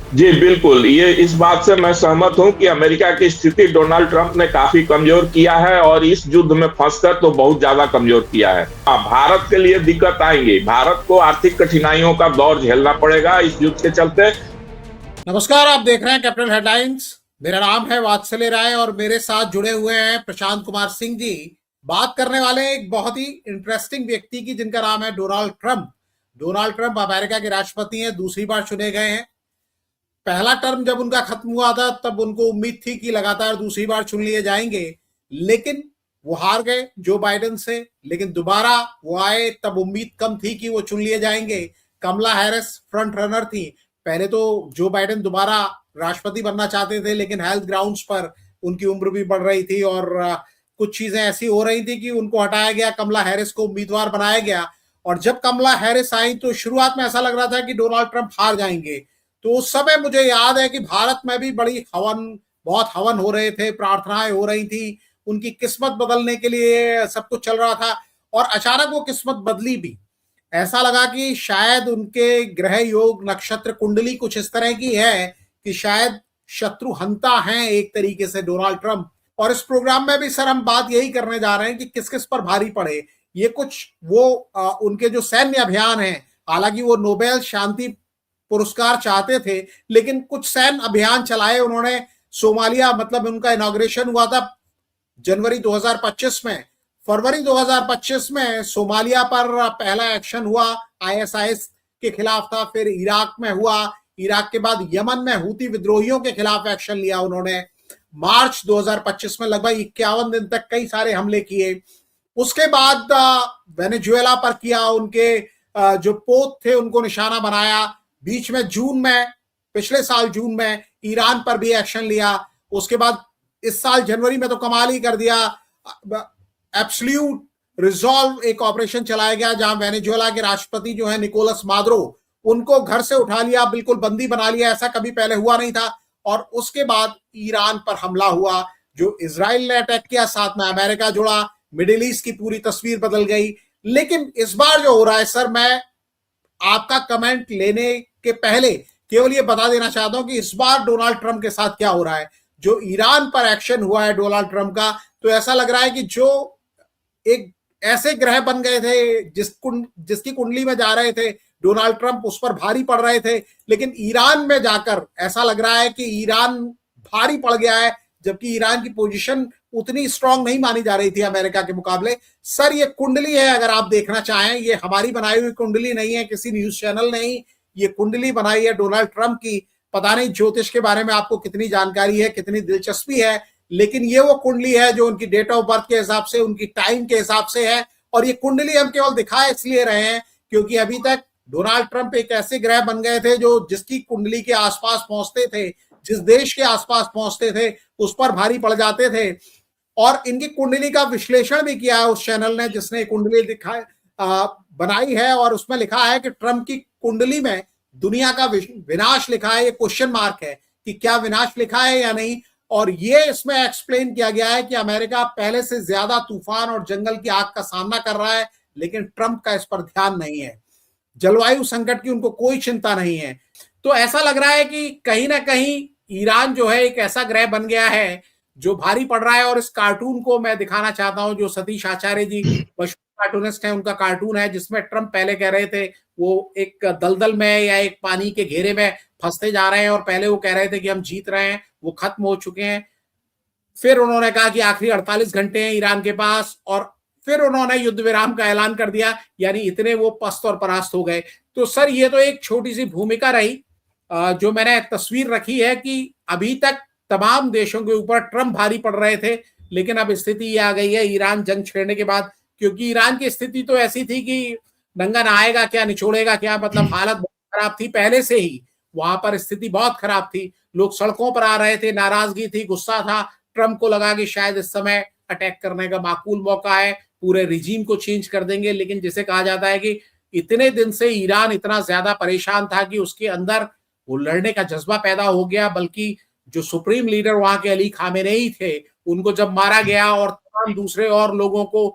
जी बिल्कुल, ये इस बात से मैं सहमत हूँ कि अमेरिका की स्थिति डोनाल्ड ट्रंप ने काफी कमजोर किया है और इस युद्ध में फंसकर तो बहुत ज्यादा कमजोर किया है। हाँ, भारत के लिए दिक्कत आएंगी। भारत को आर्थिक कठिनाइयों का दौर झेलना पड़ेगा इस युद्ध के चलते। नमस्कार, आप देख रहे हैं कैपिटल हेडलाइंस। मेरा नाम है वात्सल्य राय और मेरे साथ जुड़े हुए हैं प्रशांत कुमार सिंह जी। बात करने वाले हैं एक बहुत ही इंटरेस्टिंग व्यक्ति की, जिनका नाम है Donald Trump. Donald Trump America के राष्ट्रपति हैं, दूसरी बार चुने गए हैं। पहला टर्म जब उनका खत्म हुआ था तब उनको उम्मीद थी कि लगातार दूसरी बार चुन लिए जाएंगे, लेकिन वो हार गए जो बाइडेन से। लेकिन दोबारा वो आए तब उम्मीद कम थी कि वो चुन लिए जाएंगे। कमला हैरिस फ्रंट रनर थी। पहले तो जो बाइडेन दोबारा राष्ट्रपति बनना चाहते थे, लेकिन हेल्थ ग्राउंड्स पर उनकी उम्र भी बढ़ रही थी और कुछ चीजें ऐसी हो रही थी कि उनको हटाया गया, कमला हैरिस को उम्मीदवार बनाया गया। और जब कमला हैरिस आई तो शुरुआत में ऐसा लग रहा था कि डोनाल्ड ट्रंप हार जाएंगे। तो उस समय मुझे याद है कि भारत में भी बड़ी बहुत हवन हो रहे थे, प्रार्थनाएं हो रही थी, उनकी किस्मत बदलने के लिए सब कुछ चल रहा था। और अचानक वो किस्मत बदली भी। ऐसा लगा कि शायद उनके ग्रह योग नक्षत्र कुंडली कुछ इस तरह की है कि शायद शत्रु हंता हैं एक तरीके से डोनाल्ड ट्रंप। और इस प्रोग्राम में भी सर हम बात यही करने जा रहे हैं कि किस किस पर भारी पड़े। ये कुछ वो उनके जो सैन्य अभियान है, हालांकि वो नोबेल शांति पुरस्कार चाहते थे, लेकिन कुछ सैन्य अभियान चलाए उन्होंने। सोमालिया, मतलब उनका इनॉग्रेशन हुआ था जनवरी 2025 में। फरवरी 2025 में सोमालिया पर पहला एक्शन हुआ, आईएसआईएस के खिलाफ था। फिर इराक में हुआ। इराक के बाद यमन में हूती विद्रोहियों के खिलाफ एक्शन लिया उन्होंने। मार्च 2025 में लगभग 51 दिन तक कई सारे हमले किए। उसके बाद वेनेजुएला पर किया, उनके जो पोत थे उनको निशाना बनाया। बीच में जून में, पिछले साल जून में ईरान पर भी एक्शन लिया। उसके बाद इस साल जनवरी में तो कमाल ही कर दिया, एब्सोल्यूट रिजॉल्व एक ऑपरेशन चलाया गया जहां वेनेजुएला के राष्ट्रपति जो है निकोलस मादुरो, उनको घर से उठा लिया, बिल्कुल बंदी बना लिया। ऐसा कभी पहले हुआ नहीं था। और उसके बाद ईरान पर हमला हुआ, जो इजराइल ने अटैक किया, साथ में अमेरिका जुड़ा, मिडिल ईस्ट की पूरी तस्वीर बदल गई। लेकिन इस बार जो हो रहा है सर, मैं आपका कमेंट लेने के पहले केवल ये बता देना चाहता हूं कि इस बार डोनाल्ड ट्रंप के साथ क्या हो रहा है। जो ईरान पर एक्शन हुआ है डोनाल्ड ट्रंप का, तो ऐसा लग रहा है कि जो एक ऐसे ग्रह बन गए थे जिसकी कुंडली में जा रहे थे डोनाल्ड ट्रंप, उस पर भारी पड़ रहे थे। लेकिन ईरान में जाकर ऐसा लग रहा है कि ईरान भारी पड़ गया है, जबकि ईरान की पोजीशन उतनी स्ट्रांग नहीं मानी जा रही थी अमेरिका के मुकाबले। सर ये कुंडली है, अगर आप देखना चाहें, ये हमारी बनाई हुई कुंडली नहीं है, किसी न्यूज चैनल ने ही ये कुंडली बनाई है डोनाल्ड ट्रंप की। पता नहीं ज्योतिष के बारे में आपको कितनी जानकारी है, कितनी दिलचस्पी है, लेकिन ये वो कुंडली है जो उनकी डेट ऑफ बर्थ के हिसाब से, उनकी टाइम के हिसाब से है। और ये कुंडली हम केवल दिखा इसलिए रहे हैं क्योंकि अभी तक डोनाल्ड ट्रंप एक ऐसे ग्रह बन गए थे जो जिसकी कुंडली के आसपास पहुंचते थे, जिस देश के आसपास पहुंचते थे, उस पर भारी पड़ जाते थे। और इनकी कुंडली का विश्लेषण भी किया है उस चैनल ने जिसने कुंडली दिखाई बनाई है, और उसमें लिखा है कि ट्रंप की कुंडली में दुनिया का विनाश लिखा है। ये क्वेश्चन मार्क है कि क्या विनाश लिखा है या नहीं। और ये इसमें एक्सप्लेन किया गया है कि अमेरिका पहले से ज्यादा तूफान और जंगल की आग का सामना कर रहा है, लेकिन ट्रंप का इस पर ध्यान नहीं है। जलवायु संकट की उनको कोई चिंता नहीं है। तो ऐसा लग रहा है कि कहीं ना कहीं ईरान जो है एक ऐसा ग्रह बन गया है जो भारी पड़ रहा है। और इस कार्टून को मैं दिखाना चाहता हूं, जो सतीश आचार्य जी मशहूर कार्टूनिस्ट हैं, उनका कार्टून है, जिसमें ट्रंप पहले कह रहे थे वो एक दलदल में या एक पानी के घेरे में फंसते जा रहे हैं, और पहले वो कह रहे थे कि हम जीत रहे हैं, वो खत्म हो चुके हैं। फिर उन्होंने कहा कि आखिरी 48 घंटे हैं ईरान के पास, और फिर उन्होंने युद्ध विराम का ऐलान कर दिया, यानी इतने वो पस्त और परास्त हो गए। तो सर ये तो एक छोटी सी भूमिका रही, जो मैंने तस्वीर रखी है कि अभी तक तमाम देशों के ऊपर ट्रंप भारी पड़ रहे थे, लेकिन अब स्थिति ये आ गई है ईरान जंग छेड़ने के बाद। क्योंकि ईरान की स्थिति तो ऐसी थी कि नंगा नहाएगा क्या, निचोड़ेगा क्या, मतलब हालत बहुत खराब थी पहले से ही। वहां पर स्थिति बहुत खराब थी, लोग सड़कों पर आ रहे थे, नाराजगी थी, गुस्सा था। ट्रंप को लगा कि शायद इस समय अटैक करने का माकूल मौका है, पूरे रिजीम को चेंज कर देंगे। लेकिन जिसे कहा जाता है कि इतने दिन से ईरान इतना ज्यादा परेशान था कि उसके अंदर वो लड़ने का जज्बा पैदा हो गया। बल्कि जो सुप्रीम लीडर वहां के अली खामेनेई थे, उनको जब मारा गया और तमाम दूसरे और लोगों को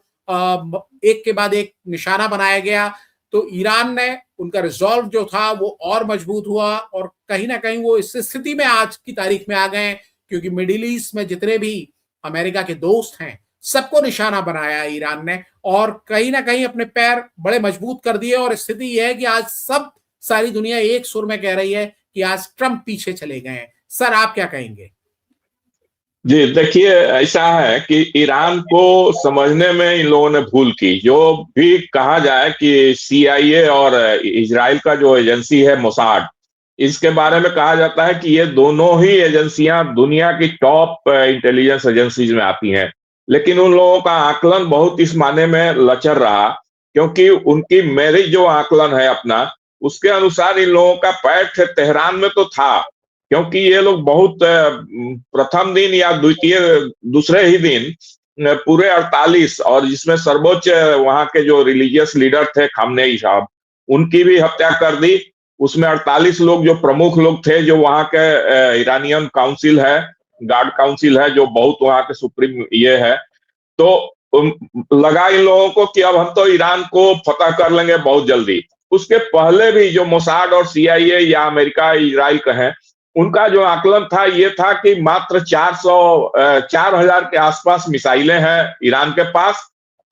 एक के बाद एक निशाना बनाया गया, तो ईरान ने उनका रिजॉल्व जो था वो और मजबूत हुआ और कहीं ना कहीं वो इस स्थिति में आज की तारीख में आ गए, क्योंकि मिडिल ईस्ट में जितने भी अमेरिका के दोस्त हैं सबको निशाना बनाया ईरान ने और कहीं ना कहीं अपने पैर बड़े मजबूत कर दिए। और स्थिति यह है कि आज सब सारी दुनिया एक सुर में कह रही है कि आज ट्रंप पीछे चले गए हैं। सर, आप क्या कहेंगे? जी देखिए, ऐसा है कि ईरान को समझने में इन लोगों ने भूल की। जो भी कहा जाए कि सीआईए और इजराइल का जो एजेंसी है मोसाड, इसके बारे में कहा जाता है कि ये दोनों ही एजेंसियां दुनिया की टॉप इंटेलिजेंस एजेंसीज में आती हैं। लेकिन उन लोगों का आकलन बहुत इस माने में लचर रहा, क्योंकि उनकी मेरिट जो आकलन है अपना, उसके अनुसार इन लोगों का पैठ तेहरान में तो था, क्योंकि ये लोग बहुत प्रथम दिन या द्वितीय दूसरे ही दिन पूरे 48, और जिसमें सर्वोच्च वहां के जो रिलीजियस लीडर थे खामनेई साहब, उनकी भी हत्या कर दी। उसमें 48 लोग जो प्रमुख लोग थे, जो वहां के ईरानियन काउंसिल है, गार्ड काउंसिल है, जो बहुत वहां के सुप्रीम ये है, तो लगा इन लोगों को कि अब हम तो ईरान को फतह कर लेंगे बहुत जल्दी। उसके पहले भी जो मोसाड और सीआईए या अमेरिका इजराइल कहें, उनका जो आकलन था ये था कि मात्र 4,000 के आसपास मिसाइलें हैं ईरान के पास।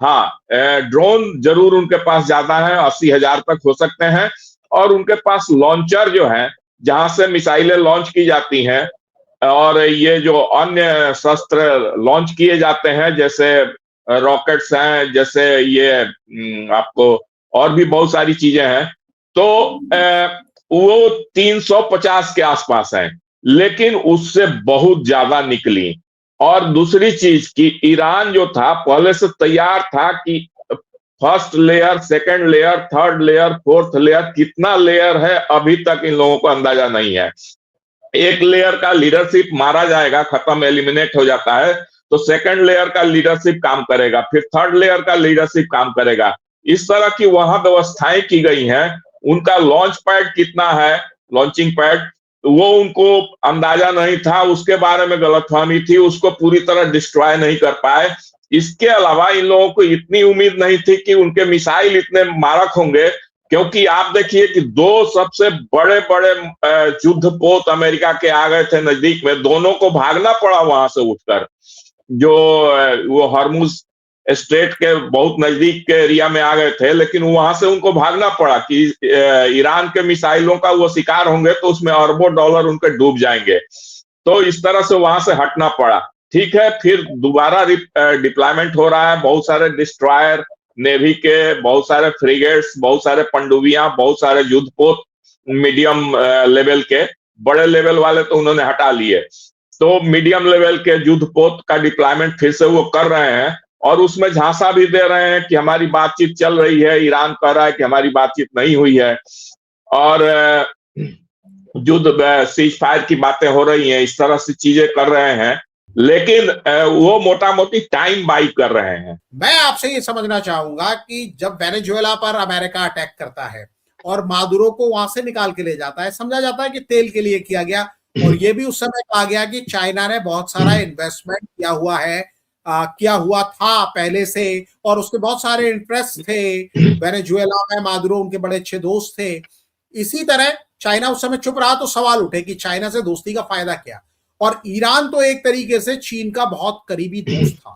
हाँ, ड्रोन जरूर उनके पास ज्यादा है, 80,000 तक हो सकते हैं। और उनके पास लॉन्चर जो है, जहां से मिसाइलें लॉन्च की जाती हैं, और ये जो अन्य शस्त्र लॉन्च किए जाते हैं, जैसे रॉकेट्स हैं, जैसे ये आपको और भी बहुत सारी चीजें हैं, तो वो 350 के आसपास है, लेकिन उससे बहुत ज्यादा निकली। और दूसरी चीज कि ईरान जो था पहले से तैयार था कि first layer, second layer, third layer, fourth layer, कितना लेयर है अभी तक इन लोगों को अंदाजा नहीं है। एक लेयर का लीडरशिप मारा जाएगा, खत्म, एलिमिनेट हो जाता है, तो सेकंड लेयर का लीडरशिप काम करेगा, फिर थर्ड लेयर का लीडरशिप काम करेगा। इस तरह की वहां व्यवस्थाएं की गई हैं। उनका लॉन्च पैड कितना है, लॉन्चिंग पैड, वो उनको अंदाजा नहीं था, उसके बारे में गलतफहमी थी, उसको पूरी तरह डिस्ट्रॉय नहीं कर पाए। इसके अलावा इन लोगों को इतनी उम्मीद नहीं थी कि उनके मिसाइल इतने मारक होंगे, क्योंकि आप देखिए कि दो सबसे बड़े बड़े युद्ध पोत अमेरिका के आ गए थे नजदीक में, दोनों को भागना पड़ा वहां से उठकर। जो वो हरमुज स्ट्रेट के बहुत नजदीक के एरिया में आ गए थे, लेकिन वहां से उनको भागना पड़ा कि ईरान के मिसाइलों का वो शिकार होंगे तो उसमें अरबों डॉलर उनके डूब जाएंगे। तो इस तरह से वहां से हटना पड़ा। ठीक है, फिर दोबारा डिप्लॉयमेंट हो रहा है, बहुत सारे डिस्ट्रॉयर नेवी के, बहुत सारे फ्रिगेट्स, बहुत सारे पनडुब्बियां, बहुत सारे युद्धपोत मीडियम लेवल के, बड़े लेवल वाले तो उन्होंने हटा लिए, तो मीडियम लेवल के युद्धपोत का डिप्लॉयमेंट फिर से वो कर रहे हैं। और उसमें झांसा भी दे रहे हैं कि हमारी बातचीत चल रही है, ईरान कह रहा है कि हमारी बातचीत नहीं हुई है, और युद्ध सीज फायर की बातें हो रही हैं, इस तरह से चीजें कर रहे हैं, लेकिन वो मोटा मोटी टाइम बाई कर रहे हैं। मैं आपसे ये समझना चाहूंगा कि जब वेनेजुएला पर अमेरिका अटैक करता है और मादुरो को वहां से निकाल के ले जाता है, समझा जाता है कि तेल के लिए किया गया, और ये भी उस समय कहा गया कि चाइना ने बहुत सारा इन्वेस्टमेंट किया हुआ है, किया हुआ था पहले से, और उसके बहुत सारे इंटरेस्ट थे वेनेजुएला में। मादुरो उनके बड़े अच्छे दोस्त थे। इसी तरह चाइना उस समय चुप रहा तो सवाल उठे कि चाइना से दोस्ती का फायदा क्या। और ईरान तो एक तरीके से चीन का बहुत करीबी दोस्त था,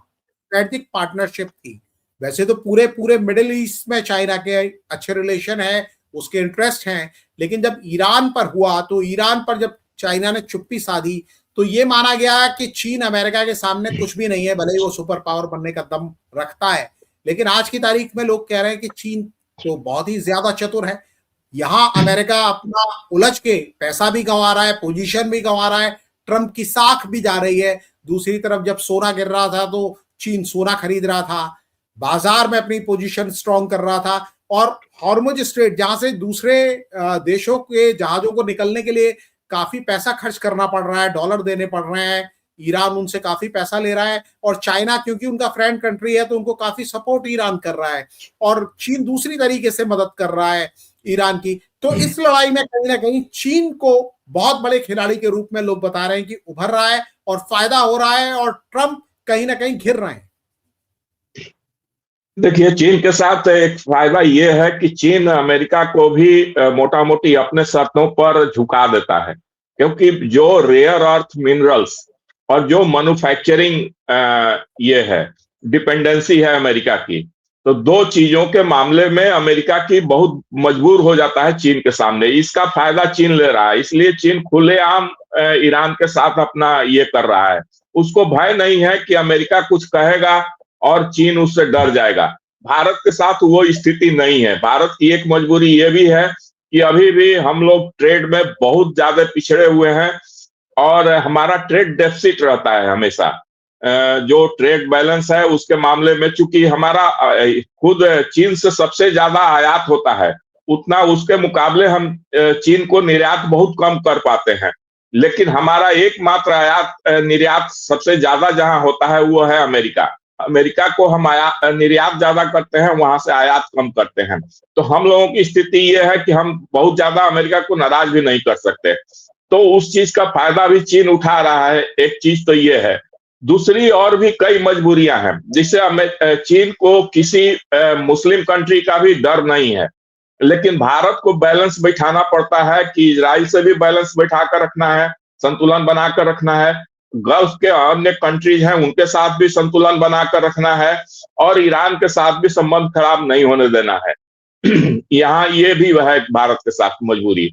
स्ट्रेटेजिक पार्टनरशिप थी। वैसे तो पूरे पूरे मिडिल ईस्ट में चाइना के अच्छे रिलेशन है, उसके इंटरेस्ट हैं, लेकिन जब ईरान पर हुआ तो ईरान पर जब चाइना ने चुप्पी साधी तो ये माना गया कि चीन अमेरिका के सामने कुछ भी नहीं है, भले ही वो सुपर पावर बनने का दम रखता है। लेकिन आज की तारीख में लोग कह रहे हैं कि चीन तो बहुत ही ज्यादा चतुर है। यहां अमेरिका अपना उलझ के पैसा भी गंवा रहा है, पोजीशन भी गंवा रहा है, ट्रंप की साख भी जा रही है। दूसरी तरफ जब सोना गिर रहा था तो चीन सोना खरीद रहा था, बाजार में अपनी पोजीशन स्ट्रांग कर रहा था। और हॉर्मुज स्ट्रेट, जहां से दूसरे देशों के जहाजों को निकलने के लिए काफी पैसा खर्च करना पड़ रहा है, डॉलर देने पड़ रहे हैं, ईरान उनसे काफी पैसा ले रहा है, और चाइना क्योंकि उनका फ्रेंड कंट्री है तो उनको काफी सपोर्ट ईरान कर रहा है, और चीन दूसरी तरीके से मदद कर रहा है ईरान की। तो इस लड़ाई में कहीं ना कहीं चीन को बहुत बड़े खिलाड़ी के रूप में लोग बता रहे हैं कि उभर रहा है और फायदा हो रहा है, और ट्रंप कहीं ना कहीं घिर रहे हैं। देखिए, चीन के साथ एक फायदा ये है कि चीन अमेरिका को भी मोटा मोटी अपने शर्तों पर झुका देता है, क्योंकि जो रेयर अर्थ मिनरल्स और जो मैन्युफैक्चरिंग ये है डिपेंडेंसी है अमेरिका की, तो दो चीजों के मामले में अमेरिका की बहुत मजबूर हो जाता है चीन के सामने। इसका फायदा चीन ले रहा है, इसलिए चीन खुलेआम ईरान के साथ अपना ये कर रहा है। उसको भय नहीं है कि अमेरिका कुछ कहेगा और चीन उससे डर जाएगा। भारत के साथ वो स्थिति नहीं है। भारत की एक मजबूरी ये भी है कि अभी भी हम लोग ट्रेड में बहुत ज्यादा पिछड़े हुए हैं और हमारा ट्रेड डेफिसिट रहता है हमेशा। जो ट्रेड बैलेंस है उसके मामले में, चूंकि हमारा खुद चीन से सबसे ज्यादा आयात होता है, उतना उसके मुकाबले हम चीन को निर्यात बहुत कम कर पाते हैं। लेकिन हमारा एकमात्र आयात निर्यात सबसे ज्यादा जहां होता है वो है अमेरिका। अमेरिका को हम निर्यात ज्यादा करते हैं, वहां से आयात कम करते हैं। तो हम लोगों की स्थिति ये है कि हम बहुत ज्यादा अमेरिका को नाराज भी नहीं कर सकते। तो उस चीज का फायदा भी चीन उठा रहा है। एक चीज तो ये है। दूसरी और भी कई मजबूरियां हैं, जिससे चीन को किसी मुस्लिम कंट्री का भी डर नहीं है। लेकिन भारत को बैलेंस बैठाना पड़ता है कि इजराइल से भी बैलेंस बैठा कर रखना है, संतुलन बनाकर रखना है। गल्फ के अन्य कंट्रीज हैं उनके साथ भी संतुलन बनाकर रखना है और ईरान के साथ भी संबंध खराब नहीं होने देना है। यहाँ ये भी है भारत के साथ मजबूरी।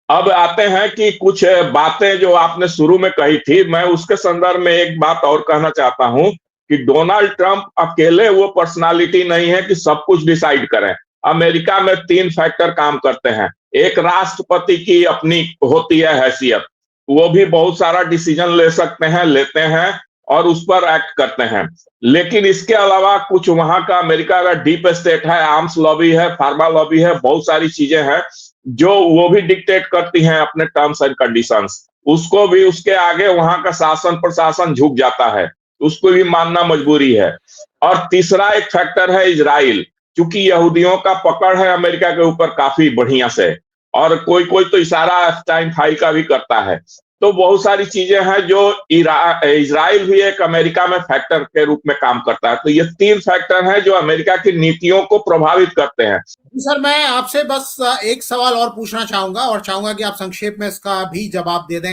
अब आते हैं कि कुछ बातें जो आपने शुरू में कही थी, मैं उसके संदर्भ में एक बात और कहना चाहता हूं कि डोनाल्ड ट्रंप अकेले वो पर्सनालिटी नहीं है कि सब कुछ डिसाइड करें। अमेरिका में 3 फैक्टर काम करते हैं। एक, राष्ट्रपति की अपनी होती है हैसियत, वो भी बहुत सारा डिसीजन ले सकते हैं, लेते हैं और उस पर एक्ट करते हैं। लेकिन इसके अलावा कुछ वहां का अमेरिका का डीप स्टेट है, आर्म्स लॉबी है, फार्मा लॉबी है, बहुत सारी चीजें हैं जो वो भी डिक्टेट करती हैं अपने टर्म्स एंड कंडीशंस। उसको भी, उसके आगे वहां का शासन प्रशासन झुक जाता है, उसको भी मानना मजबूरी है। और तीसरा एक फैक्टर है इजराइल, क्योंकि यहूदियों का पकड़ है अमेरिका के ऊपर काफी बढ़िया से, और कोई कोई तो इशारा टाइम फाइल का भी करता है। तो बहुत सारी चीजें हैं जो इजराइल भी एक अमेरिका में फैक्टर के रूप में काम करता है। तो ये 3 फैक्टर हैं जो अमेरिका की नीतियों को प्रभावित करते हैं। सर, मैं आपसे बस एक सवाल और पूछना चाहूंगा और चाहूंगा कि आप संक्षेप में इसका भी जवाब दे दें।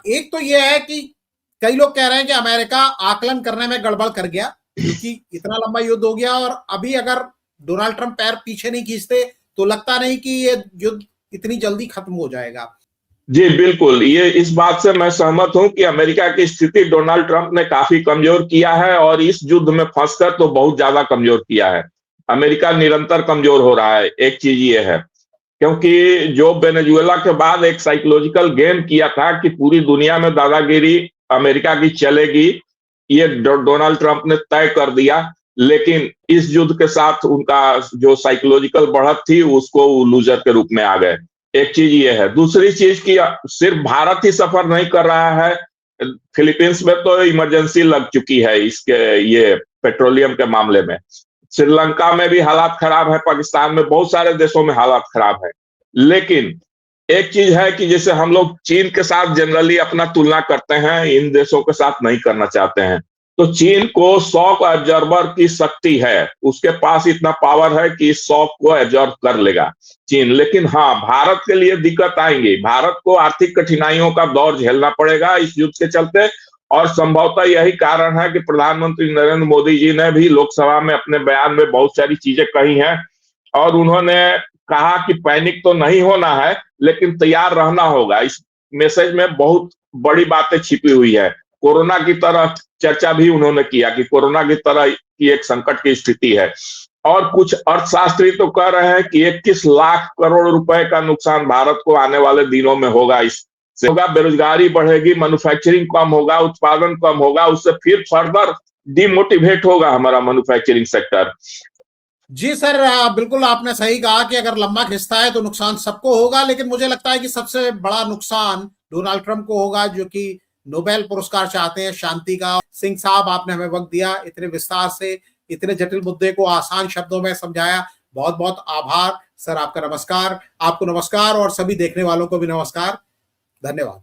एक तो यह है कि कई लोग कह रहे हैं कि अमेरिका आकलन करने में गड़बड़ कर गया, क्योंकि इतना लंबा युद्ध हो गया और अभी अगर डोनाल्ड ट्रंप पैर पीछे नहीं खींचते तो लगता नहीं कि ये युद्ध इतनी जल्दी खत्म हो जाएगा। जी बिल्कुल, ये इस बात से मैं सहमत हूं कि अमेरिका की स्थिति डोनाल्ड ट्रंप ने काफी कमजोर किया है और इस युद्ध में फंसकर तो बहुत ज्यादा कमजोर किया है। अमेरिका निरंतर कमजोर हो रहा है। एक चीज ये है, क्योंकि जो वेनेजुएला के बाद एक साइकोलॉजिकल गेम किया था कि पूरी दुनिया में दादागिरी अमेरिका की चलेगी, ये डोनाल्ड ट्रंप ने तय कर दिया। लेकिन इस युद्ध के साथ उनका जो साइकोलॉजिकल बढ़त थी उसको लूजर के रूप में आ गए। एक चीज ये है। दूसरी चीज की, सिर्फ भारत ही सफर नहीं कर रहा है। फिलीपींस में तो इमरजेंसी लग चुकी है इसके ये पेट्रोलियम के मामले में। श्रीलंका में भी हालात खराब है, पाकिस्तान में, बहुत सारे देशों में हालात खराब है। लेकिन एक चीज है कि जैसे हम लोग चीन के साथ जनरली अपना तुलना करते हैं, इन देशों के साथ नहीं करना चाहते हैं। तो चीन को शॉक एब्जॉर्बर की शक्ति है, उसके पास इतना पावर है कि इस शॉक को एब्जॉर्ब कर लेगा चीन। लेकिन हाँ, भारत के लिए दिक्कत आएंगी। भारत को आर्थिक कठिनाइयों का दौर झेलना पड़ेगा इस युद्ध के चलते। और संभवतः यही कारण है कि प्रधानमंत्री नरेंद्र मोदी जी ने भी लोकसभा में अपने बयान में बहुत सारी चीजें कही हैं और उन्होंने कहा कि पैनिक तो नहीं होना है, लेकिन तैयार रहना होगा। इस मैसेज में बहुत बड़ी बातें छिपी हुई है। कोरोना की तरह चर्चा भी उन्होंने किया कि कोरोना की तरह की एक संकट की स्थिति है। और कुछ अर्थशास्त्री तो कह रहे हैं कि 21 लाख करोड़ रुपए का नुकसान भारत को आने वाले दिनों में होगा। इससे होगा, बेरोजगारी बढ़ेगी, मैन्युफैक्चरिंग कम होगा, उत्पादन कम होगा, उससे फिर फर्दर डिमोटिवेट होगा हमारा मैन्युफैक्चरिंग सेक्टर। जी सर, बिल्कुल आपने सही कहा कि अगर लंबा खिंचता है तो नुकसान सबको होगा, लेकिन मुझे लगता है कि सबसे बड़ा नुकसान डोनाल्ड ट्रंप को होगा, जो कि नोबेल पुरस्कार चाहते हैं शांति का। सिंह साहब, आपने हमें वक्त दिया, इतने विस्तार से इतने जटिल मुद्दे को आसान शब्दों में समझाया। बहुत बहुत आभार सर, आपका नमस्कार। आपको नमस्कार और सभी देखने वालों को भी नमस्कार। धन्यवाद।